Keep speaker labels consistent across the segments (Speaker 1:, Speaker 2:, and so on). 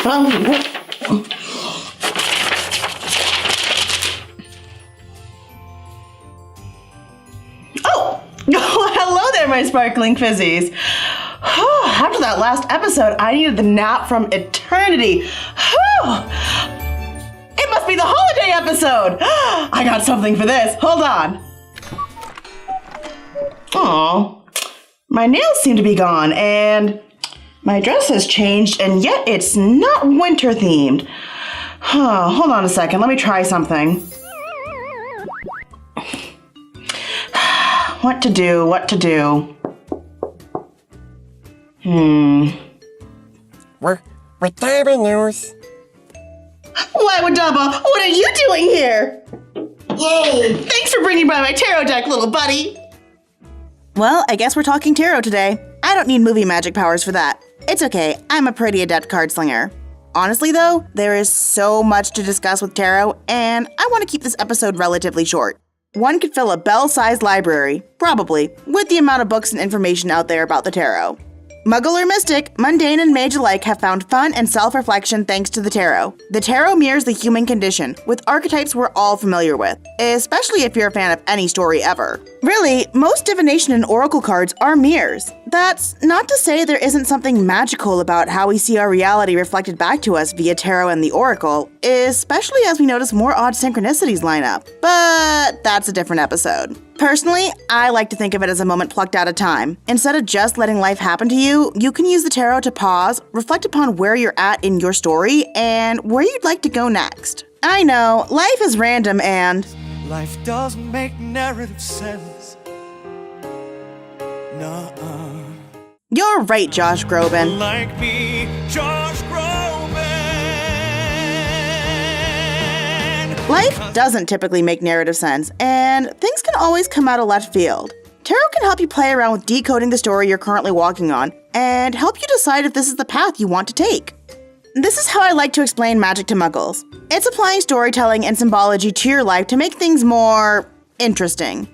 Speaker 1: Oh, hello there, my sparkling fizzies. After that last episode, I needed the nap from eternity. It must be the holiday episode. I got something for this. Hold on. Aw, my nails seem to be gone, and my dress has changed, and yet it's not winter themed. Hold on a second, let me try something. What to do?
Speaker 2: We're Derby News.
Speaker 1: Why, Wadaba, what are you doing here?
Speaker 3: Yay!
Speaker 1: Thanks for bringing by my tarot deck, little buddy.
Speaker 4: Well, I guess we're talking tarot today. I don't need movie magic powers for that. It's okay, I'm a pretty adept card slinger. Honestly though, there is so much to discuss with tarot, and I want to keep this episode relatively short. One could fill a bell-sized library, probably, with the amount of books and information out there about the tarot. Muggle or mystic, mundane and mage alike have found fun and self-reflection thanks to the tarot. The tarot mirrors the human condition, with archetypes we're all familiar with, especially if you're a fan of any story ever. Really, most divination and oracle cards are mirrors. That's not to say there isn't something magical about how we see our reality reflected back to us via tarot and the oracle, especially as we notice more odd synchronicities line up. But that's a different episode. Personally, I like to think of it as a moment plucked out of time. Instead of just letting life happen to you, you can use the tarot to pause, reflect upon where you're at in your story, and where you'd like to go next. I know, life is random and
Speaker 5: life doesn't make narrative sense. Nuh-uh.
Speaker 4: You're right, Josh Groban.
Speaker 5: Like me, Josh Groban.
Speaker 4: Life doesn't typically make narrative sense, and things can always come out of left field. Tarot can help you play around with decoding the story you're currently walking on, and help you decide if this is the path you want to take. This is how I like to explain magic to muggles. It's applying storytelling and symbology to your life to make things more interesting.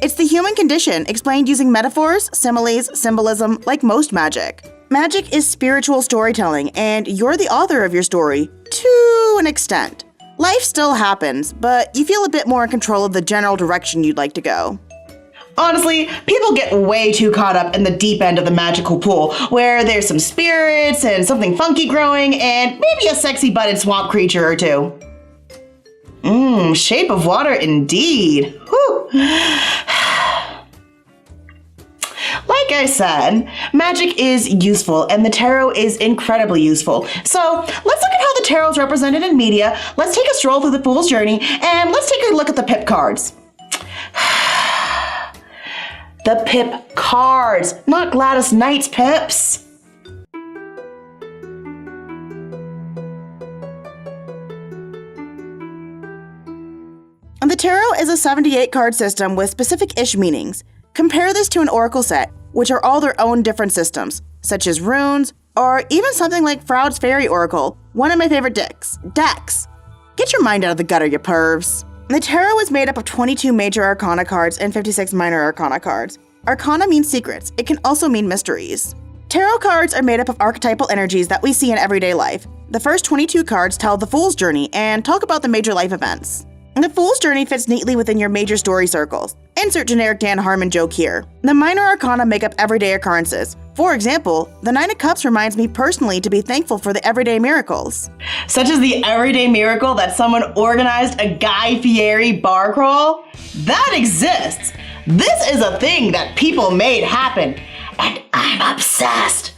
Speaker 4: It's the human condition explained using metaphors, similes, symbolism, like most magic. Magic is spiritual storytelling, and you're the author of your story, to an extent. Life still happens, but you feel a bit more in control of the general direction you'd like to go.
Speaker 1: Honestly, people get way too caught up in the deep end of the magical pool, where there's some spirits and something funky growing, and maybe a sexy butted swamp creature or two. Shape of water indeed. Whew. Like I said, magic is useful, and the tarot is incredibly useful. So let's look at how the tarot is represented in media, let's take a stroll through the Fool's Journey, and let's take a look at the pip cards. The pip cards, not Gladys Knight's pips.
Speaker 4: The tarot is a 78 card system with specific-ish meanings. Compare this to an oracle set, which are all their own different systems, such as runes, or even something like Froude's Fairy Oracle, one of my favorite decks. Get your mind out of the gutter, you pervs. The tarot is made up of 22 major arcana cards and 56 minor arcana cards. Arcana means secrets. It can also mean mysteries. Tarot cards are made up of archetypal energies that we see in everyday life. The first 22 cards tell the Fool's Journey and talk about the major life events. The Fool's Journey fits neatly within your major story circles. Insert generic Dan Harmon joke here. The minor arcana make up everyday occurrences. For example, the Nine of Cups reminds me personally to be thankful for the everyday miracles.
Speaker 1: Such as the everyday miracle that someone organized a Guy Fieri bar crawl? That exists! This is a thing that people made happen, and I'm obsessed!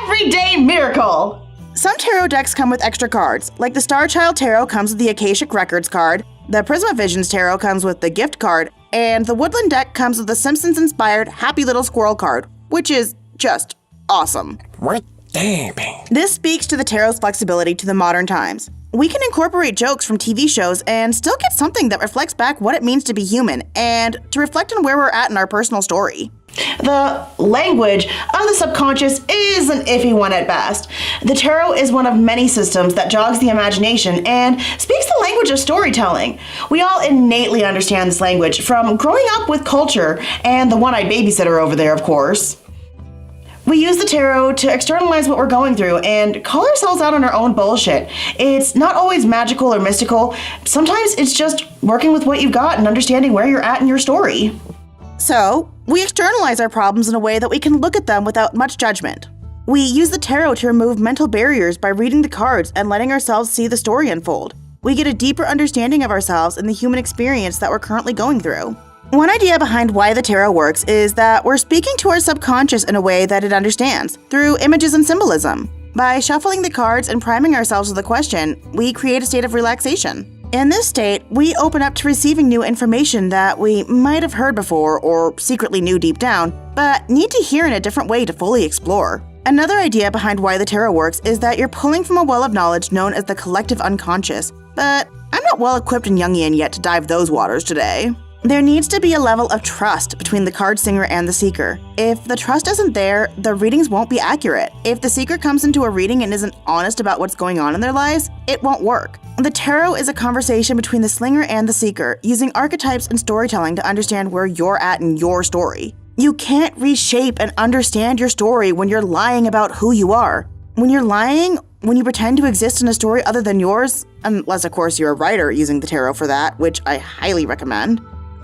Speaker 1: Everyday miracle!
Speaker 4: Some tarot decks come with extra cards, like the Star Child Tarot comes with the Akashic Records card, the Prisma Visions Tarot comes with the Gift card, and the Woodland deck comes with the Simpsons-inspired Happy Little Squirrel card, which is just awesome.
Speaker 2: What damn.
Speaker 4: This speaks to the tarot's flexibility to the modern times. We can incorporate jokes from TV shows and still get something that reflects back what it means to be human and to reflect on where we're at in our personal story.
Speaker 1: The language of the subconscious is an iffy one at best. The tarot is one of many systems that jogs the imagination and speaks the language of storytelling. We all innately understand this language from growing up with culture and the one-eyed babysitter over there, of course. We use the tarot to externalize what we're going through and call ourselves out on our own bullshit. It's not always magical or mystical. Sometimes it's just working with what you've got and understanding where you're at in your story.
Speaker 4: So, we externalize our problems in a way that we can look at them without much judgment. We use the tarot to remove mental barriers by reading the cards and letting ourselves see the story unfold. We get a deeper understanding of ourselves and the human experience that we're currently going through. One idea behind why the tarot works is that we're speaking to our subconscious in a way that it understands, through images and symbolism. By shuffling the cards and priming ourselves with a question, we create a state of relaxation. In this state, we open up to receiving new information that we might have heard before or secretly knew deep down, but need to hear in a different way to fully explore. Another idea behind why the tarot works is that you're pulling from a well of knowledge known as the collective unconscious, but I'm not well equipped in Jungian yet to dive those waters today. There needs to be a level of trust between the card singer and the seeker. If the trust isn't there, the readings won't be accurate. If the seeker comes into a reading and isn't honest about what's going on in their lives, it won't work. The tarot is a conversation between the slinger and the seeker, using archetypes and storytelling to understand where you're at in your story. You can't reshape and understand your story when you're lying about who you are. When you're lying, when you pretend to exist in a story other than yours, unless of course you're a writer using the tarot for that, which I highly recommend.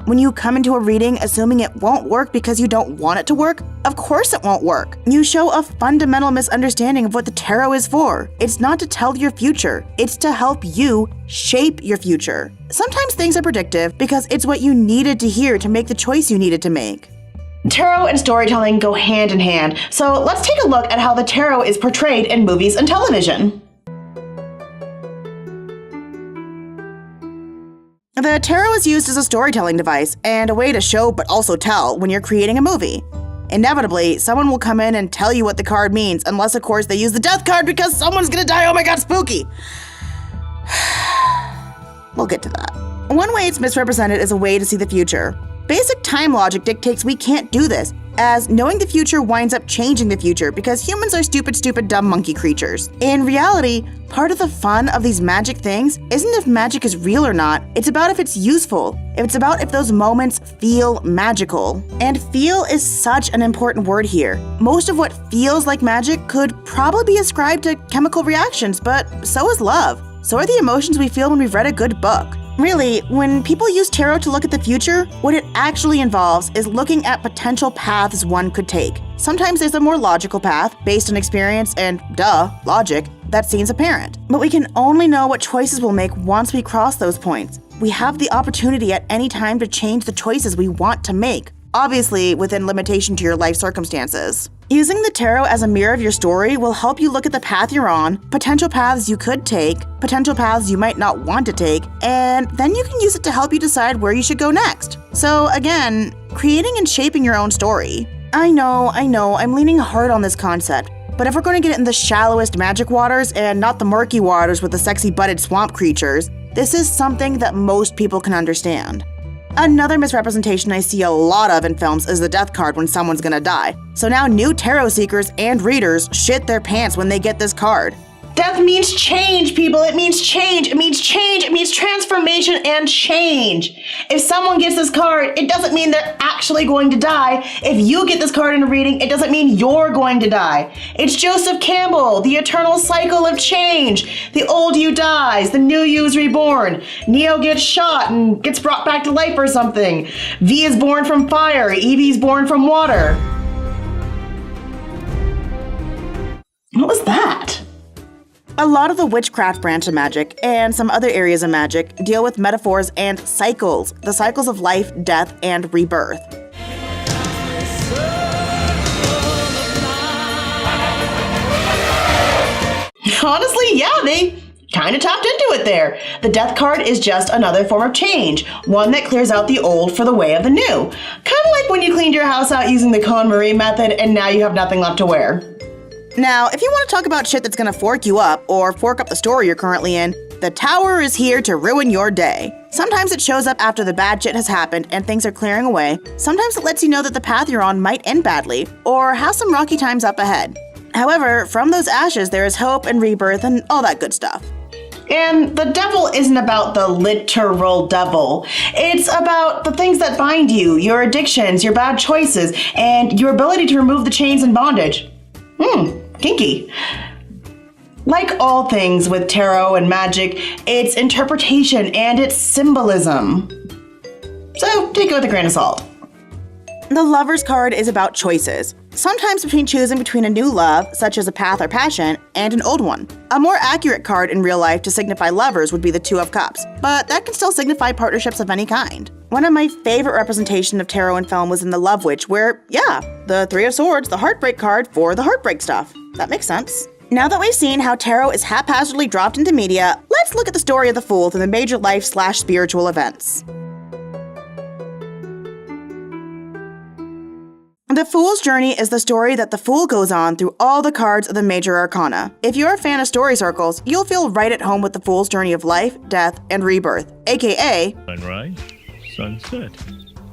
Speaker 4: When you come into a reading assuming it won't work because you don't want it to work, of course it won't work. You show a fundamental misunderstanding of what the tarot is for. It's not to tell your future, it's to help you shape your future. Sometimes things are predictive because it's what you needed to hear to make the choice you needed to make.
Speaker 1: Tarot and storytelling go hand in hand, so let's take a look at how the tarot is portrayed in movies and television.
Speaker 4: The tarot is used as a storytelling device and a way to show but also tell when you're creating a movie. Inevitably, someone will come in and tell you what the card means, unless of course they use the death card because someone's gonna die. Oh my god, spooky! We'll get to that. One way it's misrepresented is a way to see the future. Basic time logic dictates we can't do this, as knowing the future winds up changing the future because humans are stupid, dumb monkey creatures. In reality, part of the fun of these magic things isn't if magic is real or not, it's about if it's useful. It's about if those moments feel magical. And feel is such an important word here. Most of what feels like magic could probably be ascribed to chemical reactions, but so is love. So are the emotions we feel when we've read a good book. Really, when people use tarot to look at the future, what it actually involves is looking at potential paths one could take. Sometimes there's a more logical path, based on experience and, logic, that seems apparent. But we can only know what choices we'll make once we cross those points. We have the opportunity at any time to change the choices we want to make, obviously within limitation to your life circumstances. Using the tarot as a mirror of your story will help you look at the path you're on, potential paths you could take, potential paths you might not want to take, and then you can use it to help you decide where you should go next. So again, creating and shaping your own story. I know, I'm leaning hard on this concept, but if we're going to get it in the shallowest magic waters and not the murky waters with the sexy butted swamp creatures, this is something that most people can understand. Another misrepresentation I see a lot of in films is the death card when someone's gonna die. So now new tarot seekers and readers shit their pants when they get this card.
Speaker 1: Death means change, people. It means change. It means change. It means transformation and change. If someone gets this card, it doesn't mean they're actually going to die. If you get this card in a reading, it doesn't mean you're going to die. It's Joseph Campbell, the eternal cycle of change. The old you dies, the new you is reborn. Neo gets shot and gets brought back to life or something. V is born from fire, Evie is born from water. What was that?
Speaker 4: A lot of the witchcraft branch of magic, and some other areas of magic, deal with metaphors and cycles, the cycles of life, death, and rebirth.
Speaker 1: Honestly, yeah, they kind of tapped into it there. The death card is just another form of change, one that clears out the old for the way of the new. Kind of like when you cleaned your house out using the KonMari method and now you have nothing left to wear.
Speaker 4: Now, if you want to talk about shit that's gonna fork you up, or fork up the story you're currently in, the Tower is here to ruin your day. Sometimes it shows up after the bad shit has happened and things are clearing away. Sometimes it lets you know that the path you're on might end badly, or has some rocky times up ahead. However, from those ashes there is hope and rebirth and all that good stuff.
Speaker 1: And the devil isn't about the literal devil. It's about the things that bind you, your addictions, your bad choices, and your ability to remove the chains and bondage. Kinky. Like all things with tarot and magic, it's interpretation and it's symbolism. So take it with a grain of salt.
Speaker 4: The Lover's card is about choices, sometimes choosing between a new love, such as a path or passion, and an old one. A more accurate card in real life to signify lovers would be the Two of Cups, but that can still signify partnerships of any kind. One of my favorite representations of tarot in film was in The Love Witch, where, the Three of Swords, the heartbreak card for the heartbreak stuff. That makes sense. Now that we've seen how tarot is haphazardly dropped into media, let's look at the story of the Fool through the major life/spiritual events. The Fool's Journey is the story that the Fool goes on through all the cards of the major arcana. If you're a fan of story circles, you'll feel right at home with the Fool's journey of life, death, and rebirth, aka
Speaker 3: Sunrise, sunset,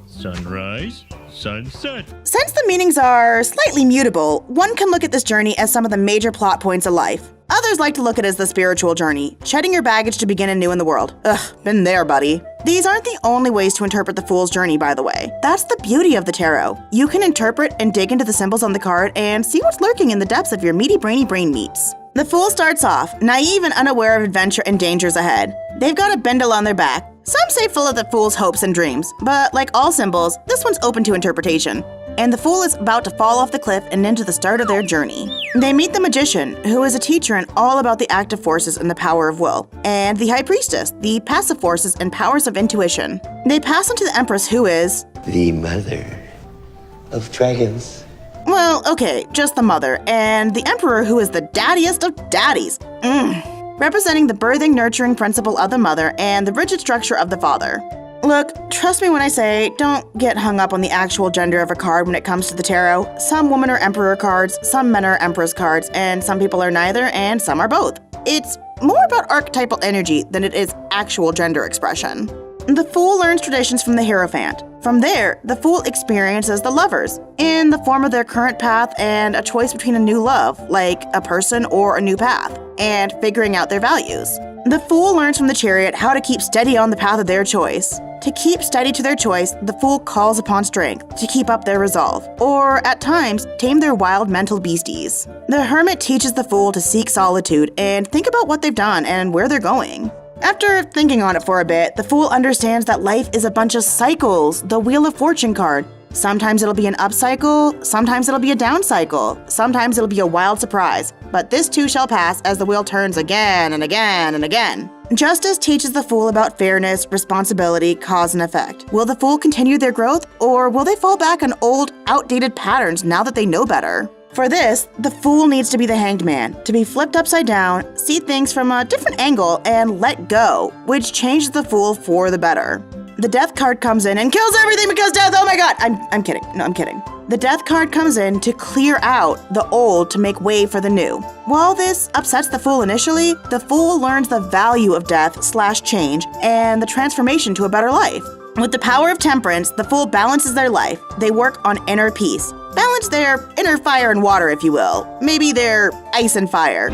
Speaker 3: sunrise, sunset.
Speaker 4: Since the meanings are slightly mutable, one can look at this journey as some of the major plot points of life. Others like to look at it as the spiritual journey, shedding your baggage to begin anew in the world. Ugh, been there, buddy. These aren't the only ways to interpret the Fool's journey, by the way. That's the beauty of the tarot. You can interpret and dig into the symbols on the card and see what's lurking in the depths of your meaty brainy brain meats. The Fool starts off, naive and unaware of adventure and dangers ahead. They've got a bindle on their back. Some say full of the Fool's hopes and dreams, but like all symbols, this one's open to interpretation. And the Fool is about to fall off the cliff and into the start of their journey. They meet the Magician, who is a teacher and all about the active forces and the power of will, and the High Priestess, the passive forces and powers of intuition. They pass on to the Empress, who is
Speaker 6: the mother of dragons.
Speaker 4: Well, okay, just the mother, and the Emperor, who is the daddiest of daddies. Representing the birthing, nurturing principle of the mother and the rigid structure of the father. Look, trust me when I say, don't get hung up on the actual gender of a card when it comes to the tarot. Some women are emperor cards, some men are empress cards, and some people are neither, and some are both. It's more about archetypal energy than it is actual gender expression. The Fool learns traditions from the Hierophant. From there, the Fool experiences the lovers, in the form of their current path and a choice between a new love, like a person or a new path, and figuring out their values. The Fool learns from the Chariot how to keep steady on the path of their choice. To keep steady to their choice, the Fool calls upon strength to keep up their resolve, or at times, tame their wild mental beasties. The Hermit teaches the Fool to seek solitude and think about what they've done and where they're going. After thinking on it for a bit, the Fool understands that life is a bunch of cycles, the Wheel of Fortune card. Sometimes it'll be an up cycle, sometimes it'll be a down cycle, sometimes it'll be a wild surprise, but this too shall pass as the wheel turns again and again and again. Justice teaches the Fool about fairness, responsibility, cause and effect. Will the Fool continue their growth, or will they fall back on old, outdated patterns now that they know better? For this, the Fool needs to be the Hanged Man, to be flipped upside down, see things from a different angle, and let go, which changes the Fool for the better. The Death card comes in and kills everything because death, oh my god! I'm kidding. No, I'm kidding. The Death card comes in to clear out the old to make way for the new. While this upsets the Fool initially, the Fool learns the value of death/change and the transformation to a better life. With the power of temperance, the Fool balances their life. They work on inner peace. Balance their inner fire and water, if you will. Maybe their ice and fire.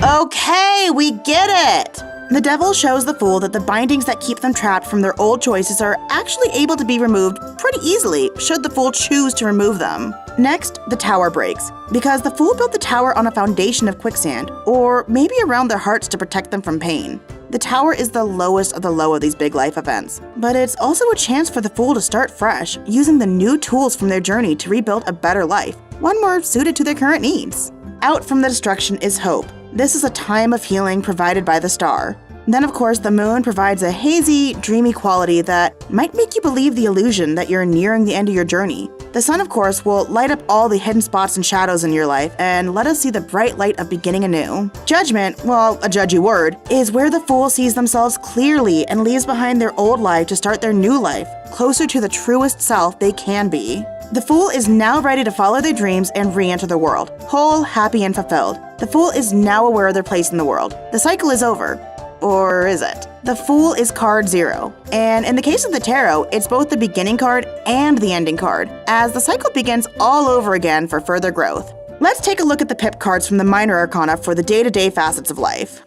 Speaker 4: Okay, we get it! The Devil shows the Fool that the bindings that keep them trapped from their old choices are actually able to be removed pretty easily, should the Fool choose to remove them. Next, the Tower breaks, because the Fool built the tower on a foundation of quicksand, or maybe around their hearts to protect them from pain. The Tower is the lowest of the low of these big life events, but it's also a chance for the Fool to start fresh, using the new tools from their journey to rebuild a better life, one more suited to their current needs. Out from the destruction is hope. This is a time of healing provided by the star. Then, of course, the moon provides a hazy, dreamy quality that might make you believe the illusion that you're nearing the end of your journey. The sun, of course, will light up all the hidden spots and shadows in your life and let us see the bright light of beginning anew. Judgment, well, a judgy word, is where the Fool sees themselves clearly and leaves behind their old life to start their new life, closer to the truest self they can be. The Fool is now ready to follow their dreams and re-enter the world, whole, happy, and fulfilled. The Fool is now aware of their place in the world. The cycle is over. Or is it? The Fool is card 0. And in the case of the tarot, it's both the beginning card and the ending card, as the cycle begins all over again for further growth. Let's take a look at the pip cards from the minor arcana for the day-to-day facets of life.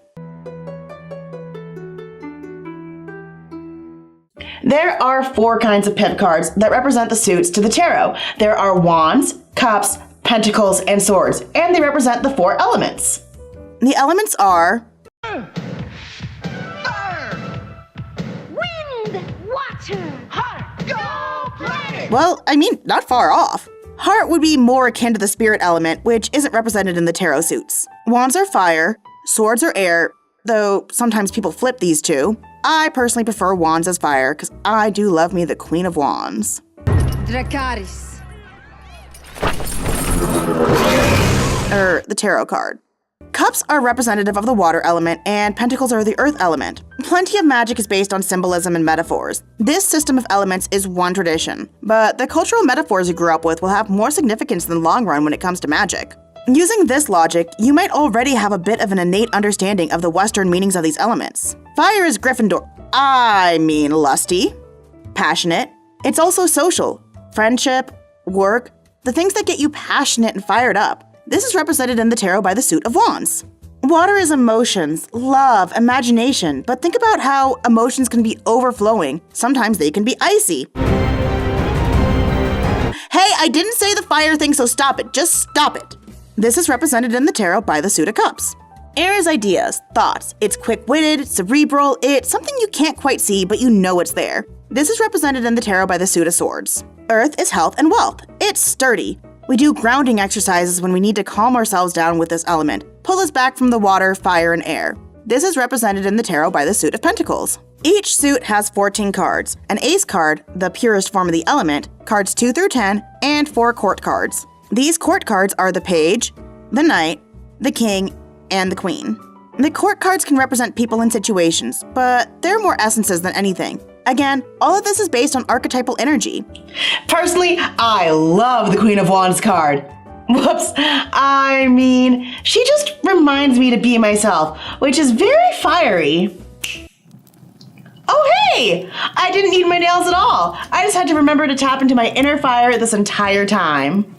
Speaker 1: There are 4 kinds of pip cards that represent the suits to the tarot. There are wands, cups, pentacles, and swords, and they represent the 4 elements.
Speaker 4: The elements are
Speaker 7: Wind, water, heart, go play!
Speaker 4: well, not far off. Heart would be more akin to the spirit element, which isn't represented in the tarot suits. Wands are fire, swords are air, though sometimes people flip these two. I personally prefer wands as fire, because I do love me the Queen of Wands.
Speaker 7: Dracarys.
Speaker 4: The tarot card. Cups are representative of the water element, and pentacles are the earth element. Plenty of magic is based on symbolism and metaphors. This system of elements is one tradition, but the cultural metaphors you grew up with will have more significance in the long run when it comes to magic. Using this logic, you might already have a bit of an innate understanding of the Western meanings of these elements. Fire is Gryffindor. Lusty, passionate. It's also social, friendship, work, the things that get you passionate and fired up. This is represented in the tarot by the suit of wands. Water is emotions, love, imagination, but think about how emotions can be overflowing. Sometimes they can be icy. Hey, I didn't say the fire thing, so stop it. Just stop it. This is represented in the tarot by the suit of cups. Air is ideas, thoughts. It's quick-witted, cerebral, it's something you can't quite see, but you know it's there. This is represented in the tarot by the suit of swords. Earth is health and wealth. It's sturdy. We do grounding exercises when we need to calm ourselves down with this element, pull us back from the water, fire, and air. This is represented in the tarot by the suit of pentacles. Each suit has 14 cards, an ace card, the purest form of the element, cards 2 through 10, and 4 court cards. These court cards are the page, the knight, the king, and the queen. The court cards can represent people and situations, but they're more essences than anything. Again, all of this is based on archetypal energy.
Speaker 1: Personally, I love the Queen of Wands card. Whoops, she just reminds me to be myself, which is very fiery. Oh hey, I didn't need my nails at all. I just had to remember to tap into my inner fire this entire time.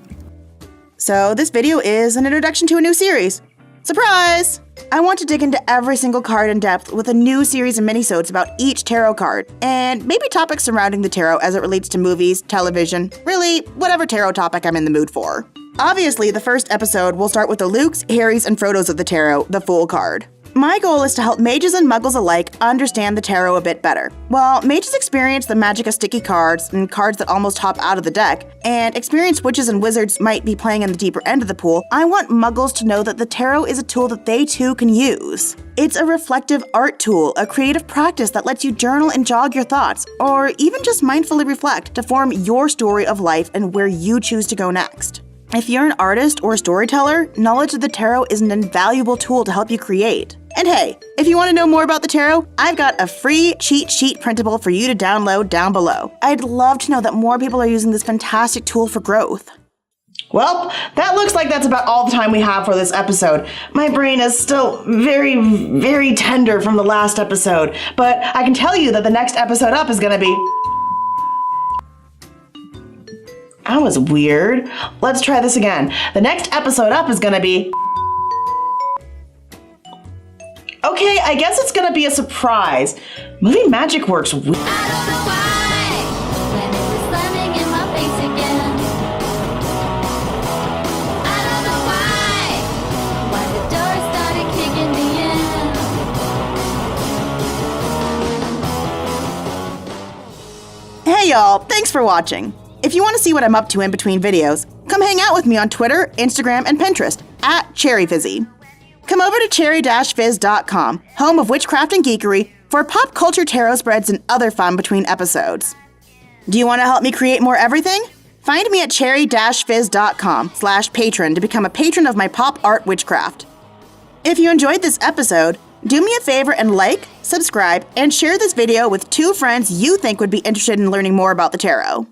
Speaker 4: So this video is an introduction to a new series. Surprise! I want to dig into every single card in depth with a new series of minisodes about each tarot card, and maybe topics surrounding the tarot as it relates to movies, television, really, whatever tarot topic I'm in the mood for. Obviously, the first episode will start with the Lukes, Harrys, and Frodos of the tarot, the Fool card. My goal is to help mages and muggles alike understand the tarot a bit better. While mages experience the magic of sticky cards and cards that almost hop out of the deck, and experienced witches and wizards might be playing in the deeper end of the pool, I want muggles to know that the tarot is a tool that they too can use. It's a reflective art tool, a creative practice that lets you journal and jog your thoughts, or even just mindfully reflect to form your story of life and where you choose to go next. If you're an artist or a storyteller, knowledge of the tarot is an invaluable tool to help you create. And hey, if you want to know more about the tarot, I've got a free cheat sheet printable for you to download down below. I'd love to know that more people are using this fantastic tool for growth.
Speaker 1: Well, that looks like that's about all the time we have for this episode. My brain is still very, very tender from the last episode, but I can tell you that the next episode up is gonna be... That was weird. Let's try this again. The next episode up is gonna be... Okay, I guess it's gonna be a surprise. Movie magic works weird.
Speaker 7: I don't know why, when it was slamming in my face again. I don't know why the door started kicking me in.
Speaker 4: Hey y'all, thanks for watching. If you want to see what I'm up to in between videos, come hang out with me on Twitter, Instagram, and Pinterest @CherryFizzy. Come over to cherry-fizz.com, home of witchcraft and geekery, for pop culture tarot spreads and other fun between episodes. Do you want to help me create more everything? Find me at cherry-fizz.com/patron to become a patron of my pop art witchcraft. If you enjoyed this episode, do me a favor and like, subscribe, and share this video with 2 friends you think would be interested in learning more about the tarot.